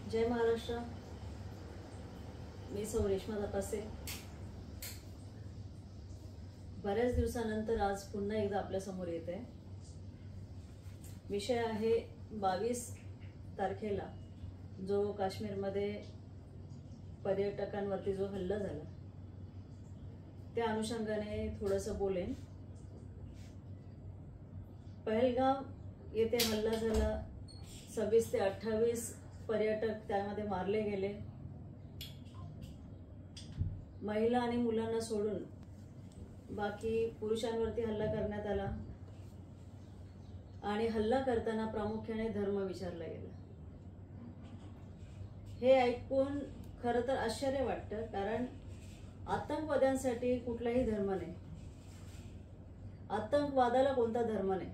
जय महाराष्ट्र। मी सौ रेश्मा तपासे। बऱ्याच दिवसानंतर आज पुन्हा एकदा आपल्या समोर येते। विषय आहे 22 तारखेला जो काश्मीरमध्ये पर्यटकांवरती जो हल्ला झाला त्या अनुषंगाने थोडंसं बोलेन। पहलगाम येथे हल्ला झाला, 26 ते 28 पर्यटक त्यामध्ये मारले गेले। महिला आणि मुलांना सोडून बाकी पुरुषांवरती हल्ला करण्यात आला आणि हल्ला करताना प्रामुख्याने धर्म विचारला गेला। हे ऐकून खरं तर आश्चर्य वाटतं, कारण आतंकवाद्यांसाठी कुठलाही धर्म नाही, आतंकवादाला कोणता धर्म नाही।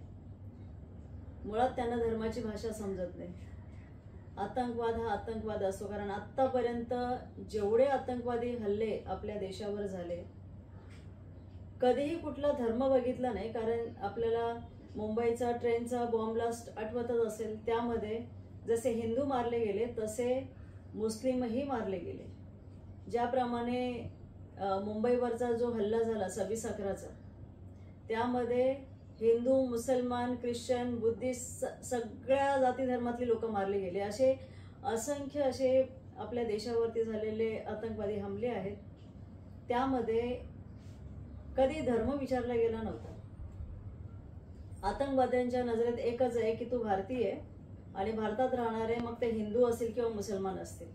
मुळात त्यांना धर्माची भाषा समजत नाही। आतंकवाद हा आतंकवाद असतो, कारण आतापर्यंत जेवढे आतंकवादी हल्ले आपल्या देशावर झाले कधीही कुठला धर्म बघितला नाही। कारण आपल्याला मुंबईचा ट्रेनचा बॉम्ब ब्लास्ट आठवतच असेल, त्यामध्ये जसे हिंदू मारले गेले तसे मुस्लिमही मारले गेले। ज्याप्रमाणे मुंबईवरचा जो हल्ला झाला 26/11चा, त्यामध्ये हिंदू, मुसलमान, ख्रिश्चन, बुद्धिस्ट सगळ्या जाती धर्मातली लोक मारले गेले। असे असंख्य असे आपल्या देशावरती झालेले आतंकवादी हमले आहेत, त्यामध्ये कधी धर्म विचारला गेला नव्हता। आतंकवाद्यांच्या नजरेत एकच आहे की तू भारतीय आहे आणि भारतात राहणारे, मग ते हिंदू असतील किंवा मुसलमान असतील,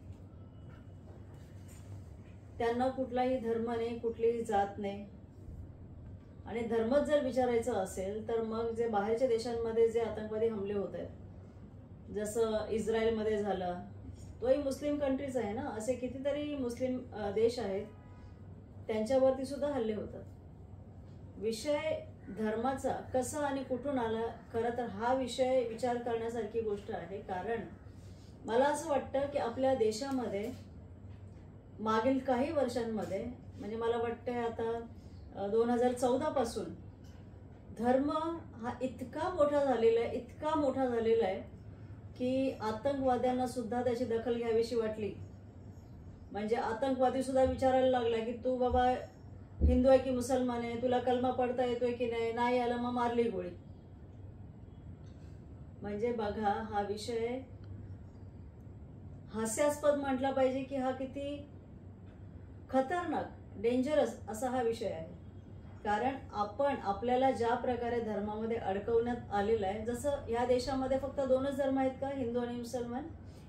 त्यांना कुठलाही धर्म नाही, कुठलीही जात नाही। आणि धर्मच जर विचारायचं असेल तर मग जे बाहेरच्या देशांमध्ये जे आतंकवादी हमले होत आहेत, जसं इस्रायलमध्ये झालं, तोही मुस्लिम कंट्रीज आहे ना, असे कितीतरी मुस्लिम देश आहेत, त्यांच्यावरती सुद्धा हल्ले होतात। विषय धर्माचा कसा आणि कुठून आला, खरं तर हा विषय विचार करण्यासारखी गोष्ट आहे। कारण मला असं वाटतं की आपल्या देशामध्ये मागील काही वर्षांमध्ये, म्हणजे मला वाटतं आता 2014 पासून धर्म हा इतका मोठा झालेला आहे, इतका मोठा झालेला आहे की आतंकवाद्यांना सुद्धा त्याची दखल घ्यावीशी वाटली। म्हणजे आतंकवादी सुद्धा विचारायला लागला की तू बाबा हिंदू आहे की मुसलमान आहे, तुला कलमा पडता येतोय की नाही, नाही आला मग मारली गोळी। म्हणजे बघा, हा विषय हास्यास्पद म्हटला पाहिजे की हा किती खतरनाक, डेंजरस असा हा विषय आहे। कारण आपल्याला ज्या प्रकारे धर्मामध्ये अडकवण्यात आलेलं आहे, जसं या देशामध्ये फक्त 2च धर्म आहेत का, हिंदू आणि मुसलमान?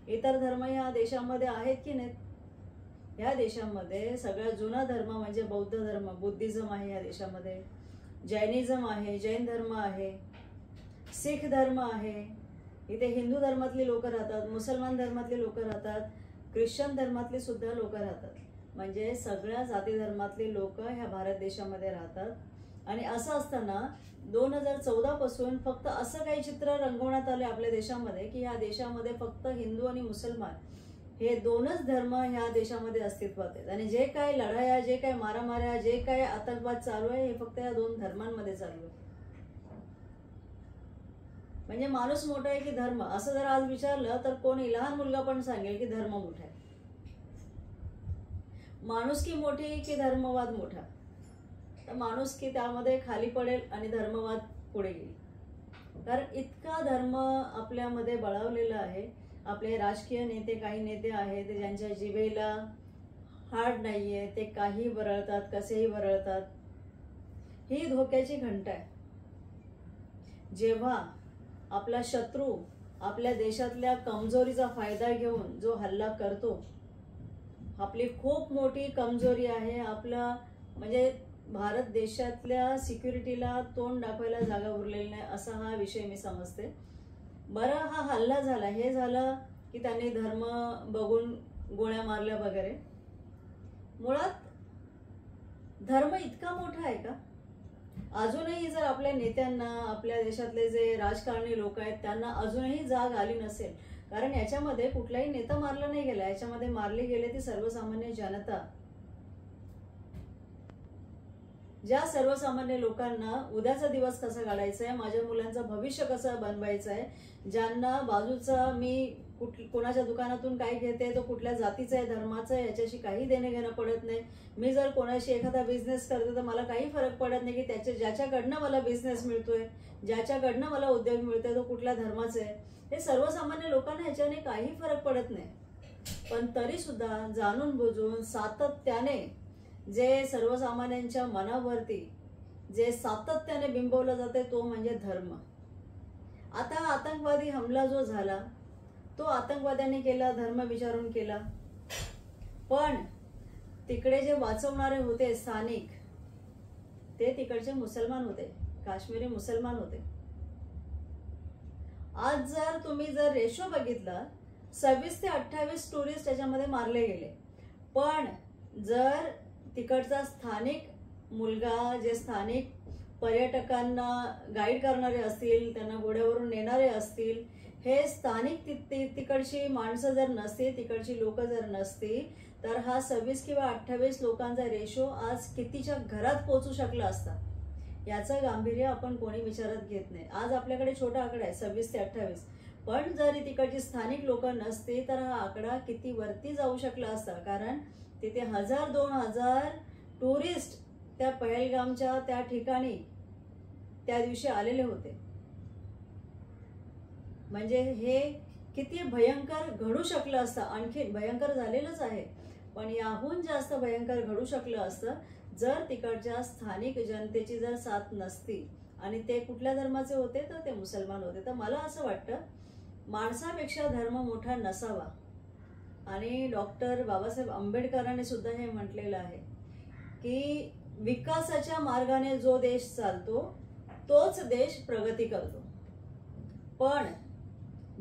इतर धर्म या देशामध्ये आहेत की नाहीत? या देशामध्ये सगळ्यात जुना धर्म म्हणजे बौद्ध धर्म, बुद्धिझम आहे या देशामध्ये, जैनिझम आहे, जैन धर्म आहे, सिख धर्म आहे, इथे हिंदू धर्मातली लोक राहतात, मुसलमान धर्मातली लोक राहतात, ख्रिश्चन धर्मातली सुद्धा लोक राहतात। म्हणजे सगळ्या जाती धर्मातली लोक ह्या भारत देशामध्ये राहतात। आणि असं असताना 2014 पासून फक्त असं काही चित्र रंगवण्यात आले आपल्या देशामध्ये की ह्या देशामध्ये फक्त हिंदू आणि मुसलमान हे 2च धर्म ह्या देशामध्ये अस्तित्वात आहेत। आणि जे काय लढाया, जे काय मारामाऱ्या, जे काय आतंकवाद चालू आहे, हे फक्त या 2 धर्मांमध्ये चालू आहे। म्हणजे माणूस मोठा आहे की धर्म, असं जर आज विचारलं तर कोणी लहान मुलगा पण सांगेल की धर्म मोठा आहे। माणुसकी मोठी की धर्मवाद मोठा? तर माणुसकी त्यामध्ये खाली पडेल आणि धर्मवाद पुढे येईल। कारण इतका धर्म आपल्यामध्ये बळावलेला आहे। आपले राजकीय नेते, काही नेते आहेत ज्यांच्या जिभेला हाड नाहीये, ते काही वरळतात, कसेही वरळतात। ही धोक्याची घंटा आहे। जेव्हा आपला शत्रू आपल्या देशातल्या कमजोरीचा फायदा घेऊन जो हल्ला करतो, आपली खूप मोठी कमजोरी आहे, आपला म्हणजे भारत देशातल्या सिक्युरिटीला तोंड दाखवायला जागा उरलेली नाही, असा हा विषय मी समजते। बरं, हा हल्ला झाला, हे झालं की त्यांनी धर्म बघून गोळ्या मारल्या वगैरे। मुळात धर्म इतका मोठा आहे का? अजूनही जर आपल्या नेत्यांना, आपल्या देशातले जे राजकारणी लोक आहेत त्यांना अजूनही जाग आली नसेल, कारण याच्यामध्ये कुठलाही नेता मारला नाही गेला, याच्यामध्ये मारली गेले ती सर्वसामान्य जनता। ज्या सर्वसामान्य लोकांना उद्याचा दिवस कसा काढायचा आहे, माझ्या मुलांचं भविष्य कसं बनवायचं आहे, ज्यांना बाजूचा मी कोणाच्या दुकानातून काय घेते, तो कुठल्या जातीचा आहे, धर्माचा आहे, याच्याशी काही देणं घेणं पडत नाही. मी जर कोणाशी एखादा बिझनेस करते तर मला काही फरक पडत नाही की ज्याच्याकडनं मला बिझनेस मिळतोय, ज्याच्याकडनं मला उद्योग मिळतोय तो कुठल्या धर्माचा आहे. हे सर्वसामान्य लोकांना ह्याच्याने काही फरक पडत नाही. पण तरी सुद्धा जाणून बुजून सातत्याने जे सर्वसामान्यांच्या मनावरती जे सातत्याने बिंबवलं जाते तो म्हणजे धर्म. आता आतंकवादी हमला जो झाला तो आतंकवाद्यांनी केला, धर्म विचारून केला. पण तिकडे जे वाचवणारे होते स्थानिक, ते तिकडचे मुसलमान होते, काश्मीरी मुसलमान होते. आज जर तुम्ही रेशो बघितला 26 ते 28 टुरिस्ट त्याच्यामध्ये मारले गेले. पण जर तिकडचा स्थानिक मुलगा, जे स्थानिक पर्यटकांना गाईड करणारे असतील, त्यांना घोड्यावरून नेणारे असतील, हे स्थानिक तिकडची माणसं जर नसती, तिकडची लोक जर नसती, तर हा 26 किंवा 28 लोकांचा रेशो आज कितीच्या घरात पोहोचू शकला असता, याचं गांभीर्य आपण कोणी विचारात घेत नाही. आज आपल्याकडे छोटा आकडा आहे 26 ते 28, पण जरी तिकडची स्थानिक लोक नसती तर हा आकडा किती वरती जाऊ शकला असता. कारण तिथे 1000-2000 टुरिस्ट त्या पहलगामच्या त्या ठिकाणी त्या दिवशी आलेले होते. म्हणजे हे किती भयंकर घडू शकलं असतं. आणखी भयंकर झालेलंच आहे, पण याहून जास्त भयंकर घडू शकलं असतं जर तिकडच्या स्थानिक जनतेची जर साथ नसती. आणि ते कुठल्या धर्माचे होते तर ते मुसलमान होते. तर मला असं वाटतं माणसापेक्षा धर्म मोठा नसावा. आणि डॉक्टर बाबासाहेब आंबेडकरांनी सुद्धा हे म्हटलेलं आहे की विकासाच्या मार्गाने जो देश चालतो तोच देश प्रगती करतो. पण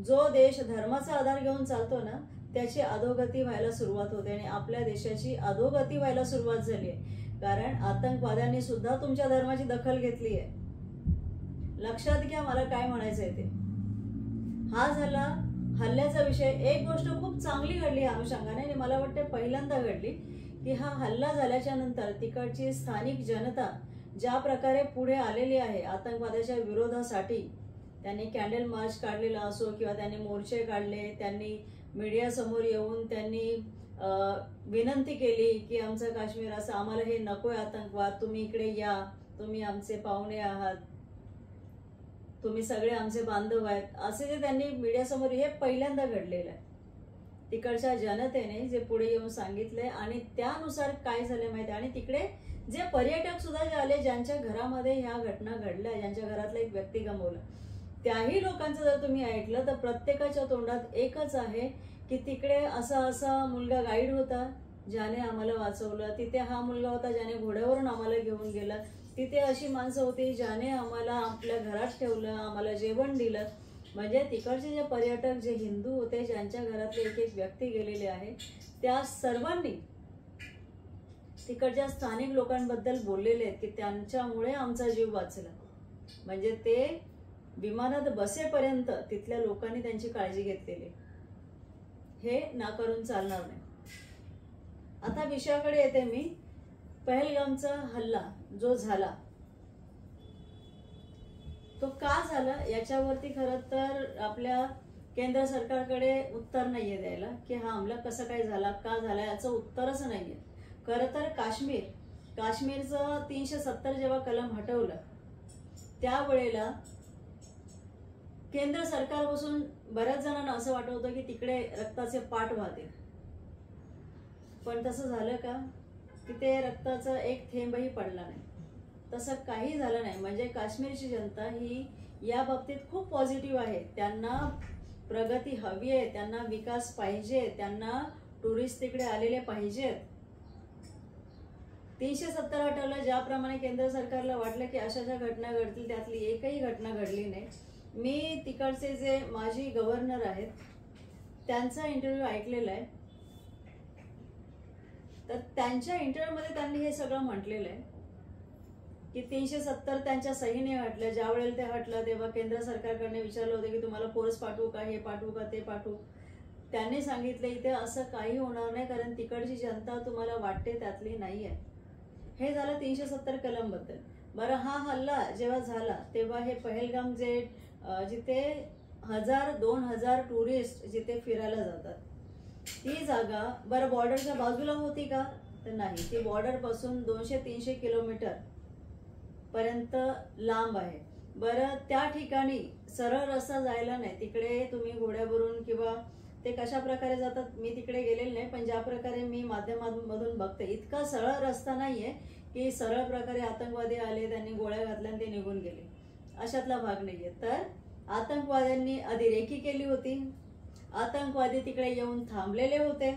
जो देश धर्माचा आधार घेऊन चालतो ना, त्याची अधोगती व्हायला सुरुवात होते. आणि आपल्या देशाची अधोगती व्हायला सुरुवात झाली आहे. कारण आतंकवाद्यांनी सुद्धा तुमच्या धर्माची दखल घेतली आहे. लक्षात घ्या मला काय म्हणायचंय ते. हा झाला हल्ल्याचा विषय. एक गोष्ट खूप चांगली घडली या अनुषंगाने, आणि मला वाटते पहिल्यांदा घडली, की हा हल्ला झाल्याच्या नंतर तिकडची स्थानिक जनता ज्या प्रकारे पुढे आलेली आहे आतंकवादाच्या विरोधासाठी. त्यांनी कॅन्डल मार्च काढलेला असो किंवा त्यांनी मोर्चे काढले, त्यांनी मीडिया समोर येऊन त्यांनी विनंती केली की आमचं काश्मीर असं, आम्हाला हे नकोय आतंकवाद, तुम्ही इकडे या, तुम्ही आमचे पाहुणे आहात, तुम्ही सगळे आमचे बांधव आहेत, असे जे त्यांनी मीडिया समोर, हे पहिल्यांदा घडलेलं आहे. तिकडच्या जनतेने जे पुढे येऊन सांगितले आणि त्यानुसार काय झाले माहिती. आणि तिकडे जे पर्यटक सुद्धा जे आले, ज्यांच्या घरामध्ये ह्या घटना घडल्या, ज्यांच्या घरातला एक व्यक्ती गमावला, त्याही लोकांचं जर तुम्ही ऐकलं तर प्रत्येकाच्या तोंडात एकच आहे की तिकडे असा असा मुलगा गाईड होता ज्याने आम्हाला वाचवलं, तिथे हा मुलगा होता ज्याने घोड्यावरून आम्हाला घेऊन गेलं, तिथे अशी माणसं होती ज्याने आम्हाला आपल्या घरात ठेवलं, आम्हाला जेवण दिलं. म्हणजे तिकडचे जे पर्यटक, जे हिंदू होते, ज्यांच्या घरातले एक एक व्यक्ती गेलेले आहे, त्या सर्वांनी तिकडच्या स्थानिक लोकांबद्दल बोललेले आहेत की त्यांच्यामुळे आमचा जीव वाचला. म्हणजे ते विमानात बसेपर्यंत तिथल्या लोकांनी त्यांची काळजी घेतलेली. हे नाकारून चालणार नाही. आता विषयाकडे येते मी. पहलगामचा हल्ला जो झाला तो का झाला याच्यावरती खरं तर आपल्या केंद्र सरकारकडे उत्तर नाहीये द्यायला की हा हमला कसा काय झाला, का झाला, याचं उत्तरच नाहीये. खरं तर काश्मीरचं 370 जेव्हा कलम हटवलं त्यावेळेला केंद्र सरकारपासून बऱ्याच जणांना असं वाटत होतं की तिकडे रक्ताचे पाट वाहतील. पण तसं झालं का की ते रक्ताचा एक थेंबही पडला नाही. तसं काही झालं नाही. म्हणजे काश्मीरची जनता ही या बाबतीत खूप पॉझिटिव्ह आहे. त्यांना प्रगती हवी आहे, त्यांना विकास पाहिजे, त्यांना टुरिस्ट तिकडे आलेले पाहिजेत. 370 हटवलं. ज्याप्रमाणे केंद्र सरकारला वाटलं की अशा अशा घटना घडतील, त्यातली एकही घटना घडली नाही. मी तिकडचे जे माजी गव्हर्नर आहेत त्यांचा इंटरव्ह्यू ऐकलेला आहे. तर त्यांच्या इंटरव्ह्यूमध्ये त्यांनी हे सगळं म्हटलेलं आहे की 370 त्यांच्या सहीने हटलं. ज्या वेळेला ते हटलं तेव्हा केंद्र सरकारकडे विचारलं होतं की तुम्हाला फोर्स पाठवू का, हे पाठवू का, ते पाठवू. त्यांनी सांगितलं इथे असं काही होणार नाही, कारण तिकडची जनता तुम्हाला वाटते त्यातली नाही आहे. हे झालं 370 कलम बद्दल. बरं, हा हल्ला जेव्हा झाला तेव्हा हे पहलगाम जिथे 1000-2000 टुरिस्ट जिथे फिरायला जातात, ती जागा बरं बॉर्डरच्या बाजूला होती का? तर नाही, ती बॉर्डर पासून 200-300 किलोमीटर पर्यंत लांब आहे. बरं त्या ठिकाणी सरळ रस्ता जायला नाही, तिकडे तुम्ही घोड्यावरून किंवा ते कशा प्रकारे जातात मी तिकडे गेलेले नाही, पण ज्या प्रकारे मी माध्यमांमधून बघते इतका सरळ रस्ता नाहीये की सरळ प्रकारे आतंकवादी आले, त्यांनी गोळ्या घातल्या आणि ते निघून गेले, अशातला भाग नाहीये. तर आतंकवाद्यांनी अधिरेखी केली होती, आतंकवादी तिकडे येऊन थांबलेले होते.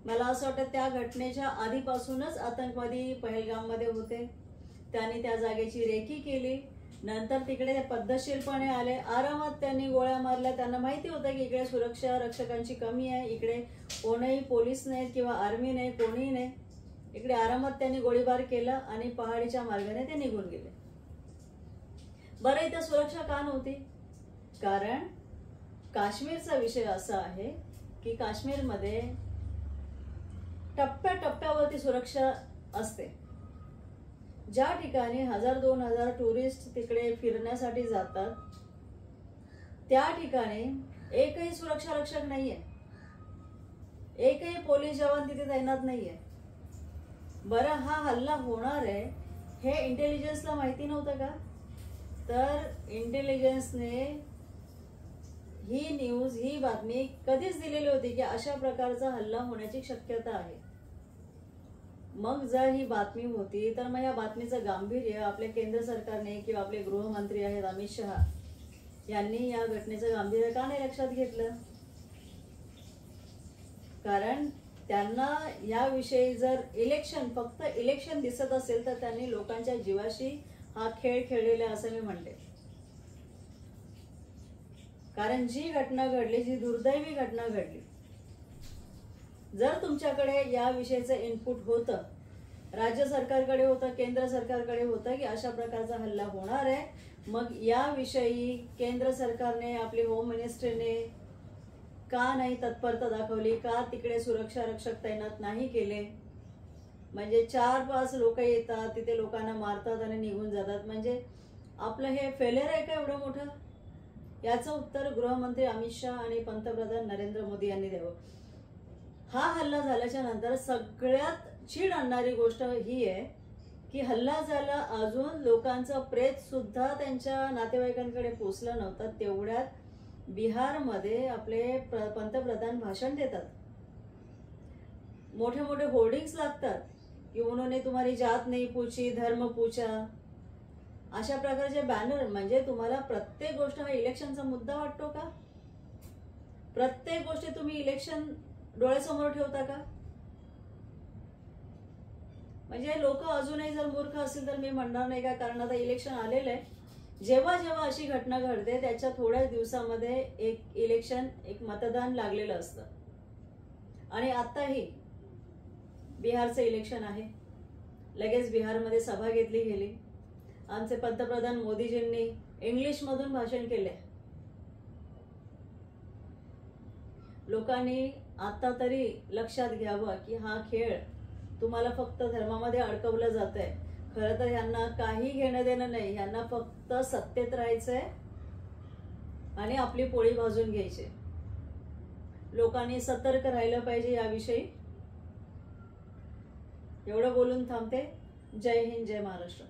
मला असं वाटतं त्या घटनेच्या आधीपासूनच आतंकवादी पहलगाममध्ये होते, त्यांनी त्या जागेची रेकी केली. नंतर तिकडे पद्धतशीरपणे आले, आरामात त्यांनी गोळ्या मारल्या. त्यांना माहिती होतं की इकडे सुरक्षा रक्षकांची कमी आहे, इकडे कोणीही पोलीस नाही किंवा आर्मी नाही, कोणीही नाही. इकडे आरामात त्यांनी गोळीबार केला आणि पहाडीच्या मार्गाने ते निघून गेले. बरं इथं सुरक्षा का नव्हती? कारण काश्मीरचा विषय असा आहे की काश्मीरमध्ये टप्प्याटप्प्यावरती सुरक्षा असते. ज्या ठिकाणी 1000-2000 टुरिस्ट तिकडे फिरण्यासाठी जातात, त्या ठिकाणी एकही सुरक्षा रक्षक नाहीये, एकही पोलीस जवान तिथे तैनात नाहीये. बरं हा हल्ला होणार आहे हे इंटेलिजन्सला माहिती नव्हतं का? तर इंटेलिजन्सने ही न्यूज, ही बातमी कधीच दिलेली होती की अशा प्रकारचा हल्ला होण्याची शक्यता आहे. मग जर ही बातमी होती तर मग या बातमीचं गांभीर्य आपल्या केंद्र सरकारने किंवा आपले गृहमंत्री आहेत अमित शहा यांनी या घटनेचं गांभीर्य का नाही लक्षात घेतलं? कारण त्यांना याविषयी जर फक्त इलेक्शन दिसत असेल तर त्यांनी लोकांच्या जीवाशी हा खेळ खेळलेला असं मी म्हणते. कारण जी घटना घडली, जी दुर्दैवी घटना घडली, जर तुमच्याकडे या विषयीचं इनपुट होतं, राज्य सरकारकडे होतं, केंद्र सरकारकडे होतं की अशा प्रकारचा हल्ला होणार आहे, मग याविषयी केंद्र सरकारने, आपले होम मिनिस्टरने का नाही तत्परता दाखवली? का तिकडे सुरक्षा रक्षक तैनात नाही केले? म्हणजे 4-5 लोक येतात, तिथे लोकांना मारतात आणि निघून जातात. म्हणजे आपलं हे फेलियर आहे का एवढं मोठं? याचं उत्तर गृहमंत्री अमित शहा आणि पंतप्रधान नरेंद्र मोदी यांनी द्यावं. हा हल्ला झाल्याच्या नंतर सगळ्यात चीड आणणारी गोष्ट ही आहे की हल्ला झाला, अजून लोकांचं प्रेत सुद्धा त्यांच्या नातेवाईकांकडे पोचलं नव्हतं, तेवढ्यात बिहारमध्ये आपले पंतप्रधान भाषण देतात, मोठे मोठे होर्डिंग्स लागतात की उन्होंने तुम्हारी जात नहीं पूछी, धर्म पूछा, अशा प्रकारचे बॅनर. म्हणजे तुम्हाला प्रत्येक गोष्ट हा इलेक्शनचा मुद्दा वाटतो का? प्रत्येक गोष्टी तुम्ही इलेक्शन डोळ्यासमोर ठेवता का? म्हणजे लोक अजूनही जर मूर्ख असतील तर मी म्हणणार नाही का, कारण आता इलेक्शन आलेलं आहे. जेव्हा जेव्हा अशी घटना घडते त्याच्या थोड्याच दिवसामध्ये एक मतदान लागलेलं असतं. आणि आताही बिहारचं इलेक्शन आहे, लगेच बिहारमध्ये सभा घेतली गेली. आमचे पंतप्रधान मोदीजींनी इंग्लिशमधून भाषण केले. लोकांनी आता तरी लक्षात घ्यावं की हा खेळ तुम्हाला फक्त धर्मामध्ये अडकवलं जातंय. खरं तर ह्यांना काही घेणं देणं नाही, ह्यांना फक्त सत्तेत राहायचंय आणि आपली पोळी भाजून घ्यायची. लोकांनी सतर्क राहिलं पाहिजे याविषयी. एवढं बोलून थांबते. जय हिंद, जय महाराष्ट्र.